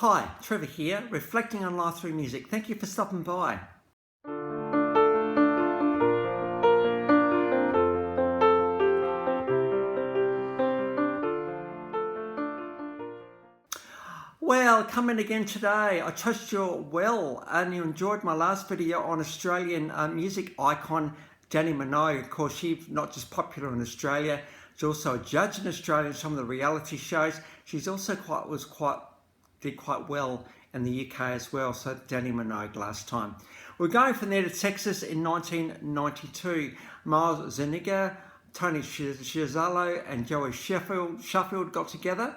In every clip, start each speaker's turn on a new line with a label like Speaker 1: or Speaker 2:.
Speaker 1: Hi, Trevor here, reflecting on life through music. Thank you for stopping by. Well, coming again today. I trust you're well and you enjoyed my last video on Australian music icon Danni Minogue. Of course, she's not just popular in Australia, she's also a judge in Australia in some of the reality shows. She's also did quite well in the UK as well, so Danni Minogue last time. We're going from there to Texas in 1992. Miles Zuniga, Tony Schiazzolo and Joey Sheffield got together.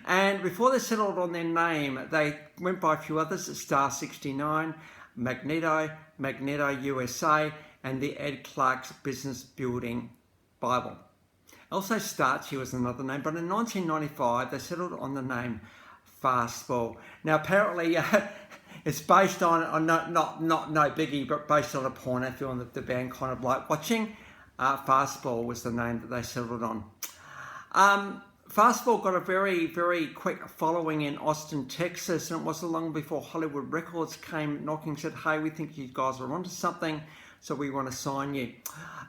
Speaker 1: And before they settled on their name, they went by a few others, Star 69, Magneto USA, and the Ed Clark's Business Building Bible. Also Starchy was another name, but in 1995 they settled on the name Fastball. Now apparently it's based on not no biggie, but based on a porno film that the band kind of like watching. Fastball was the name that they settled on. Fastball got a very, very quick following in Austin, Texas, and it wasn't long before Hollywood Records came knocking and said, hey, we think you guys are onto something, so we want to sign you.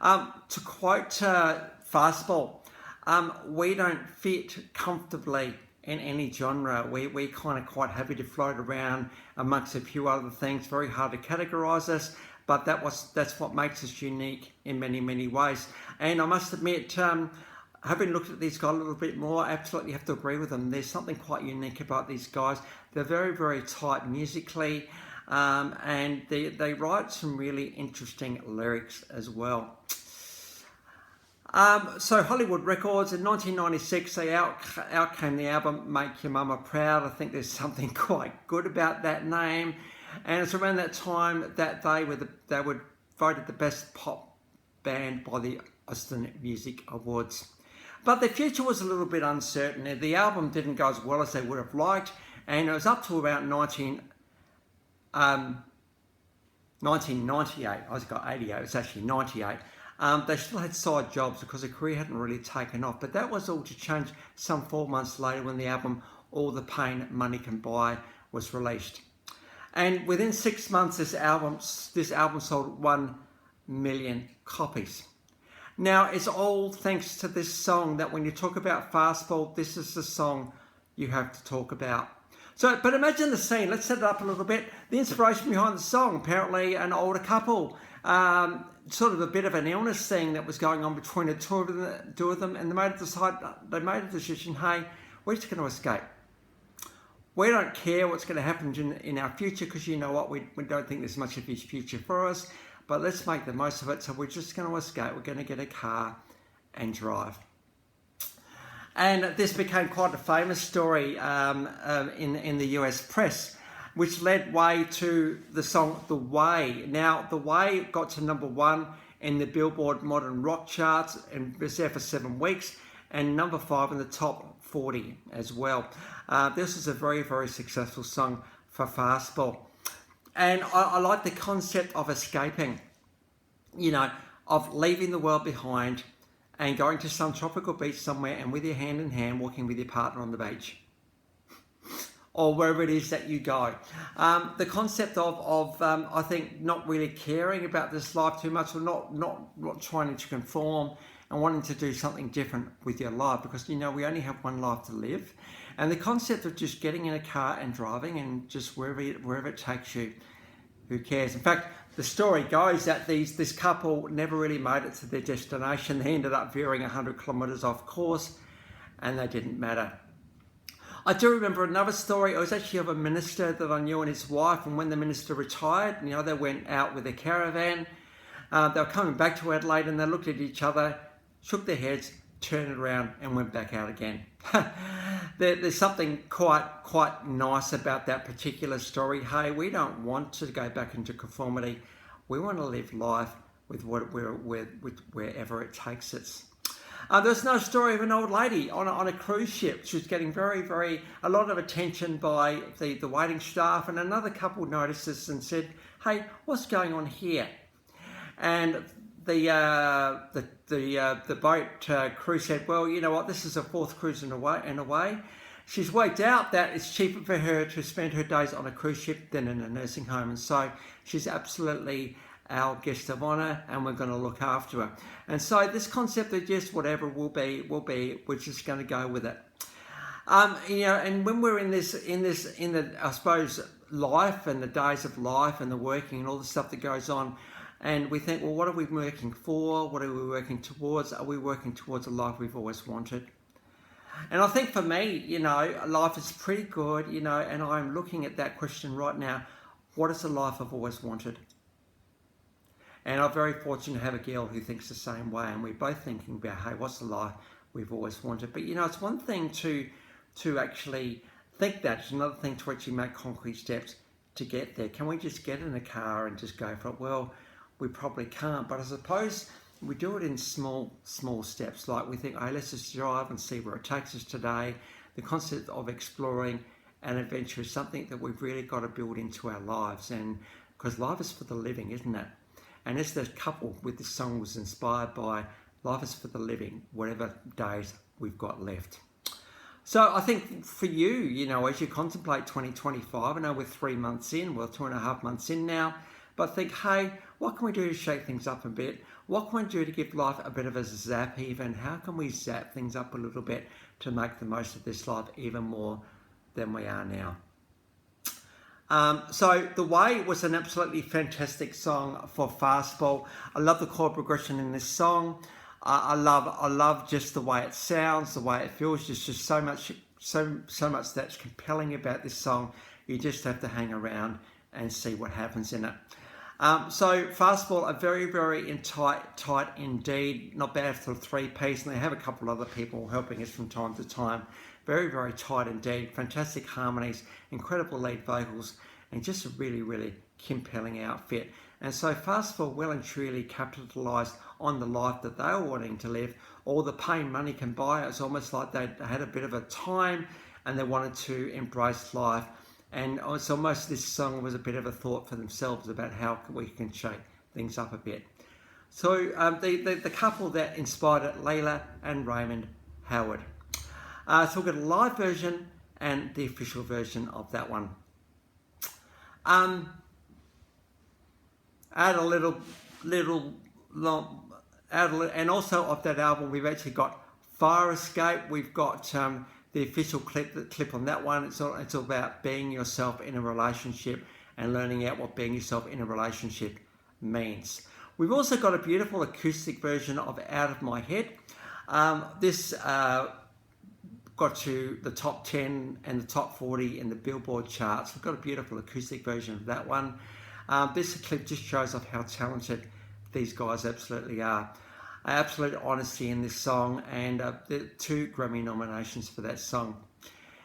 Speaker 1: To quote Fastball, we don't fit comfortably in any genre. We're kind of quite happy to float around amongst a few other things. Very hard to categorize us, but that's what makes us unique in many, many ways. And I must admit, having looked at these guys a little bit more, I absolutely have to agree with them. There's something quite unique about these guys. They're very, very tight musically, and they write some really interesting lyrics as well. So Hollywood Records in 1996, out came the album Make Your Mama Proud. I think there's something quite good about that name, and it's around that time that they were voted the best pop band by the Austin Music Awards. But their future was a little bit uncertain. The album didn't go as well as they would have liked, and it was up to about 1998. I was got 88. It was actually 98. They still had side jobs because their career hadn't really taken off. But that was all to change some 4 months later when the album All the Pain Money Can Buy was released. And within 6 months, this album sold 1 million copies. Now, it's all thanks to this song that when you talk about Fastball, this is the song you have to talk about. So, but imagine the scene. Let's set it up a little bit. The inspiration behind the song, apparently an older couple, sort of a bit of an illness thing that was going on between the two of them, and they made a decision, hey, we're just going to escape. We don't care what's going to happen in our future because you know what, we don't think there's much of his future for us. But let's make the most of it. So we're just going to escape. We're going to get a car and drive. And this became quite a famous story in the US press, which led way to the song The Way. Now, The Way got to #1 in the Billboard Modern Rock charts and was there for 7 weeks, and #5 in the top 40 as well. This is a very, very successful song for Fastball. And I like the concept of escaping, you know, of leaving the world behind and going to some tropical beach somewhere and with your hand in hand, walking with your partner on the beach or wherever it is that you go. The concept of I think, not really caring about this life too much, or not trying to conform and wanting to do something different with your life, because, you know, we only have one life to live. And the concept of just getting in a car and driving and just wherever it takes you, who cares? In fact, the story goes that this couple never really made it to their destination. They ended up veering 100 kilometres off course, and they didn't matter. I do remember another story. It was actually of a minister that I knew and his wife, and when the minister retired, you know, they went out with a caravan. They were coming back to Adelaide, and they looked at each other, shook their heads, turned around and went back out again. There's something quite nice about that particular story. Hey, we don't want to go back into conformity. We want to live life with wherever it takes us. There's no story of an old lady on a cruise ship. She was getting a lot of attention by the waiting staff, and another couple noticed this and said, hey, what's going on here? And the boat crew said, well, you know what, this is a 4th cruise in a way. she's worked out that it's cheaper for her to spend her days on a cruise ship than in a nursing home. And so she's absolutely our guest of honour, and we're going to look after her. And so this concept of just whatever will be, we're just going to go with it. And when we're in the I suppose, life and the days of life and the working and all the stuff that goes on, and we think, well, what are we working for? What are we working towards? Are we working towards a life we've always wanted? And I think for me, life is pretty good, and I'm looking at that question right now. What is the life I've always wanted? And I'm very fortunate to have a girl who thinks the same way, and we're both thinking about, hey, what's the life we've always wanted? But it's one thing to actually think that. It's another thing to actually make concrete steps to get there. Can we just get in a car and just go for it? Well, we probably can't, but I suppose we do it in small steps. Like we think, hey, let's just drive and see where it takes us today. The concept of exploring and adventure is something that we've really got to build into our lives, and because life is for the living, isn't it? And as the couple with this song was inspired by, life is for the living, whatever days we've got left. So I think for you, as you contemplate 2025, I know we're 3 months in, well, 2.5 months in now, but think, hey, what can we do to shake things up a bit? What can we do to give life a bit of a zap even? How can we zap things up a little bit to make the most of this life even more than we are now? So The Way was an absolutely fantastic song for Fastball. I love the chord progression in this song. I love just the way it sounds, the way it feels. There's just so much that's compelling about this song. You just have to hang around and see what happens in it. So Fastball are very, very tight indeed. Not bad for a 3-piece, and they have a couple of other people helping us from time to time. Very, very tight indeed. Fantastic harmonies, incredible lead vocals, and just a really, really compelling outfit. And so Fastball well and truly capitalised on the life that they were wanting to live. All the pain money can buy. It's almost like they had a bit of a time and they wanted to embrace life. And it's almost, this song was a bit of a thought for themselves about how we can shake things up a bit. So the couple that inspired it, Layla and Raymond Howard. So we've got a live version and the official version of that one. Add a little long, and also of that album, we've actually got Fire Escape. We've got the official clip on that one. It's all about being yourself in a relationship and learning out what being yourself in a relationship means. We've also got a beautiful acoustic version of Out of My Head. This got to the top 10 and the top 40 in the Billboard charts. We've got a beautiful acoustic version of that one. This clip just shows off how talented these guys absolutely are. Absolute honesty in this song, and 2 Grammy nominations for that song.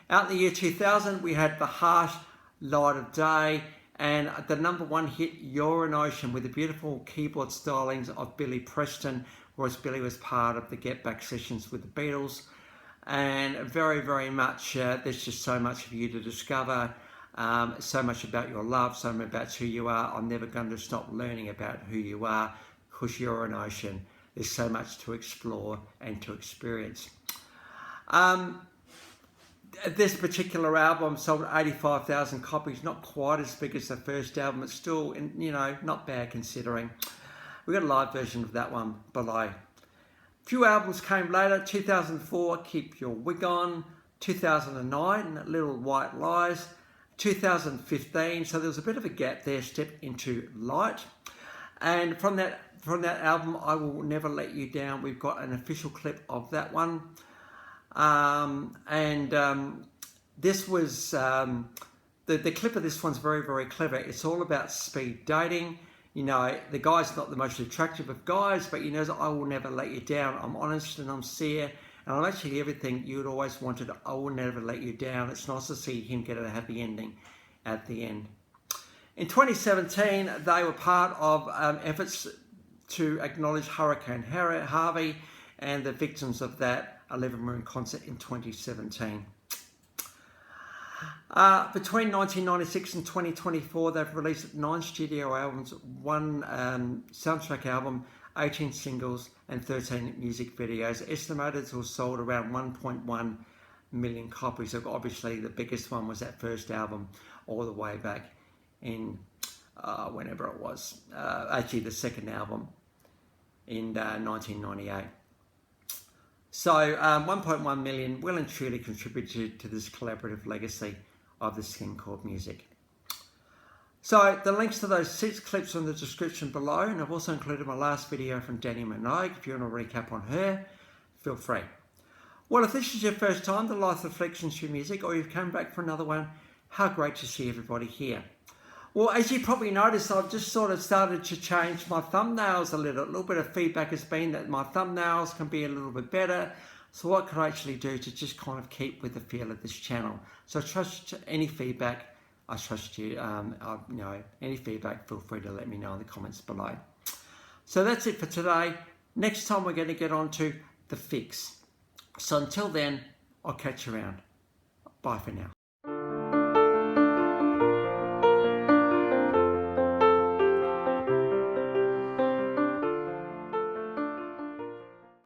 Speaker 1: Out in the year 2000, we had The Harsh Light of Day and the #1 hit, You're an Ocean, with the beautiful keyboard stylings of Billy Preston, whereas Billy was part of the Get Back sessions with the Beatles. And very, very much, there's just so much for you to discover, so much about your love, so much about who you are. I'm never going to stop learning about who you are, because you're an ocean. There's so much to explore and to experience. This particular album sold 85,000 copies, not quite as big as the first album, but still, not bad considering. We got a live version of that one below. Few albums came later. 2004, Keep Your Wig On. 2009, Little White Lies. 2015, so there was a bit of a gap there. Step Into Light. And from that album, I Will Never Let You Down, we've got an official clip of that one. This was the clip of this one's very, very clever. It's all about speed dating. The guy's not the most attractive of guys, but I will never let you down. I'm honest and I'm sincere, and I'm actually everything you'd always wanted. I will never let you down. It's nice to see him get a happy ending at the end. In 2017, they were part of efforts to acknowledge Hurricane Harvey and the victims of that, a living room concert in 2017. Between 1996 and 2024, they've released 9 studio albums, 1 soundtrack album, 18 singles, and 13 music videos, estimated to have sold around 1.1 million copies. So obviously the biggest one was that first album all the way back in whenever it was. Actually the second album in 1998. So 1.1 million well and truly contributed to this collaborative legacy of This Thing Called Music. So the links to those 6 clips are in the description below, and I've also included my last video from Danni Minogue. If you want to recap on her, feel free. Well, if this is your first time to Life Reflections through Music, or you've come back for another one, how great to see everybody here. Well, as you probably noticed, I've just sort of started to change my thumbnails a little bit of feedback has been that my thumbnails can be a little bit better. So what could I actually do to just kind of keep with the feel of this channel? So I trust any feedback. I trust you. Any feedback, feel free to let me know in the comments below. So that's it for today. Next time we're going to get on to the fix. So until then, I'll catch you around. Bye for now.